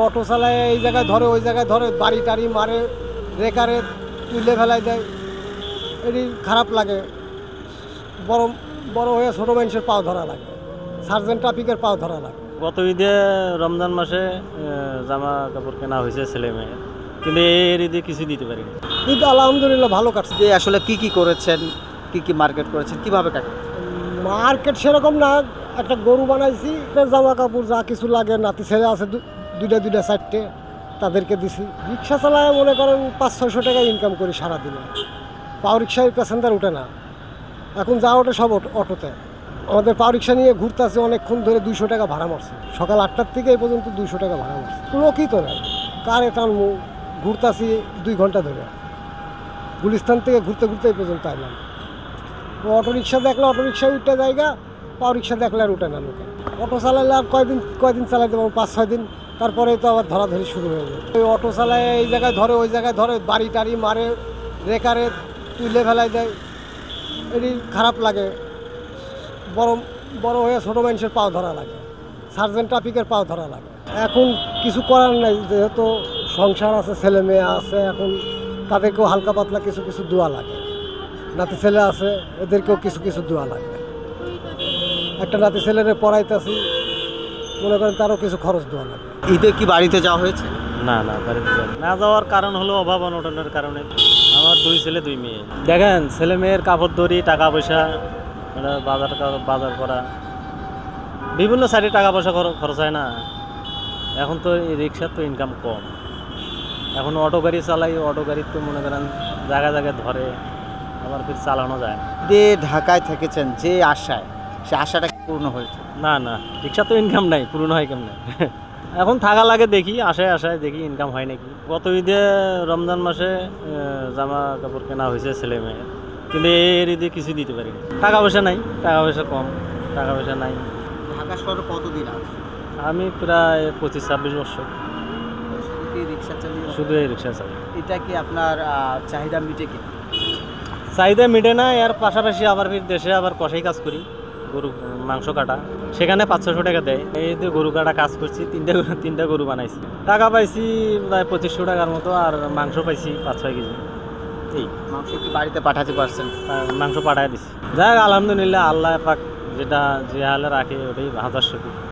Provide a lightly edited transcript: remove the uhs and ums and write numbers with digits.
Auto চালায় এই জায়গায় ধরে ওই জায়গায় ধরে, বাড়ি টাড়ি মারে, রেকারে তুলে ফেলাই দেয়। এটি খারাপ লাগে। বড় বড় হয়ে ছোটো মানুষের পাও ধরা লাগে, সার্জেন্ট ট্রাফিকের পাও ধরা লাগে। গত ঈদে রমজান মাসে জামা কাপড় কেনা হয়েছে ছেলে মেয়ে, কিন্তু এর ঈদে কিছু দিতে পারিনি। ঈদ আলহামদুলিল্লাহ ভালো কাটছে। যে আসলে কি করেছেন, কি মার্কেট করেছেন, কিভাবে কাটে? মার্কেট সেরকম না, একটা গরু বানাইছি, জামা কাপড় যা কিছু লাগে, নাতি ছেলে আছে দুইটা চারটে, তাদেরকে দিছি। রিক্সা চালায় মনে করেন 500-600 টাকা ইনকাম করি সারাদিনে। পাও রিক্সায় প্যাসেঞ্জার ওঠে না, এখন যা ওঠে সব অটোতে। আমাদের পাও রিক্সা নিয়ে ঘুরতেছে অনেকক্ষণ ধরে, 200 টাকা ভাড়া মারছে। সকাল 8টার থেকে এই পর্যন্ত 200 টাকা ভাড়া মারছে। লোকই তো নাই, কারে টানবো, ঘুরতাছি 2 ঘন্টা ধরে। গুলিস্তান থেকে ঘুরতে ঘুরতে এই পর্যন্ত আইলাম। অটো রিক্সা দেখলে অটো রিক্সা উঠতে জায়গা, পাও রিক্সা দেখলে আর উঠে না লোকে। অটো চালাইলে আর কয়দিন চালাইতে পারবো, 5-6 দিন, তারপরে তো আবার ধরাধরি শুরু হয়ে যায়। ওই অটো চালায় এই জায়গায় ধরে ওই জায়গায় ধরে, বাড়ি টাড়ি মারে, রেকারে তুলে ফেলাই দেয়। এটি খারাপ লাগে। বড় হয়ে ছোটো মানুষের পাও ধরা লাগে, সার্জেন্ট ট্রাফিকের পাও ধরা লাগে। এখন কিছু করার নাই, যেহেতু সংসার আছে, ছেলে মেয়ে আছে, এখন তাদেরকেও হালকা পাতলা কিছু দোয়া লাগে। নাতি ছেলে আছে, এদেরকেও কিছু দোয়া লাগে। একটা নাতি ছেলেরে পড়াইতেছি, মনে করেন তারও কিছু খরচ দেওয়া লাগে। ঈদে কি বাড়িতে যাওয়া হয়েছে? না বাড়িতে না যাওয়ার কারণ হলো অভাব অনটনের কারণে। আমার 2 ছেলে 2 মেয়ে। দেখেন ছেলে মেয়ের কাপড় দড়ি, টাকা পয়সা, মানে বাজার করা, বিভিন্ন সাইডে টাকা পয়সা খরচ হয় না। এখন তো এই রিক্সার তো ইনকাম কম। এখন অটো গাড়ি চালাই, অটো গাড়ি তো মনে করেন জায়গায় ধরে, আবার ফির চালানো যায় না। ঈদে ঢাকায় থেকেছেন যে আশায়, সে আশাটা পূর্ণ হয়েছে? না রিক্সা তো ইনকাম নাই, পুরনো হয় কেমন। এখন থাকা লাগে, দেখি আশায় দেখি ইনকাম হয় নাকি। গত ঈদে রমজান মাসে জামা কাপড় কেনা হয়েছে ছেলে মেয়ে, কিন্তু এর ঈদে কিছু দিতে পারিনি। টাকা পয়সা নাই, টাকা পয়সা কম, টাকা পয়সা নাই। ঢাকা শহরে কতদিন আছে? আমি প্রায় 25-26 বছর রিক্সা চালিয়ে? শুধু এই রিক্সা চালাই। এটা কি আপনার চাহিদা মিটে কি? চাহিদা মিটে না, এর পাশাপাশি আবার ফির দেশে আবার কষাই কাজ করি, গরু মাংস কাটা, সেখানে 500-600 টাকা দেয়। এই যে গরু কাটা কাজ করছি, তিনটা গরু বানাইছি, টাকা পাইছি প্রায় 2500 টাকার মতো, আর মাংস পাইছি 5-6 কেজি। এই মাংস কি বাড়িতে পাঠাতে পারছেন? মাংস পাঠাই দিছি। যাই হোক আলহামদুলিল্লাহ, আল্লাহ পাক যেটা যে হালে রাখে ওটাই হাজার শুকর।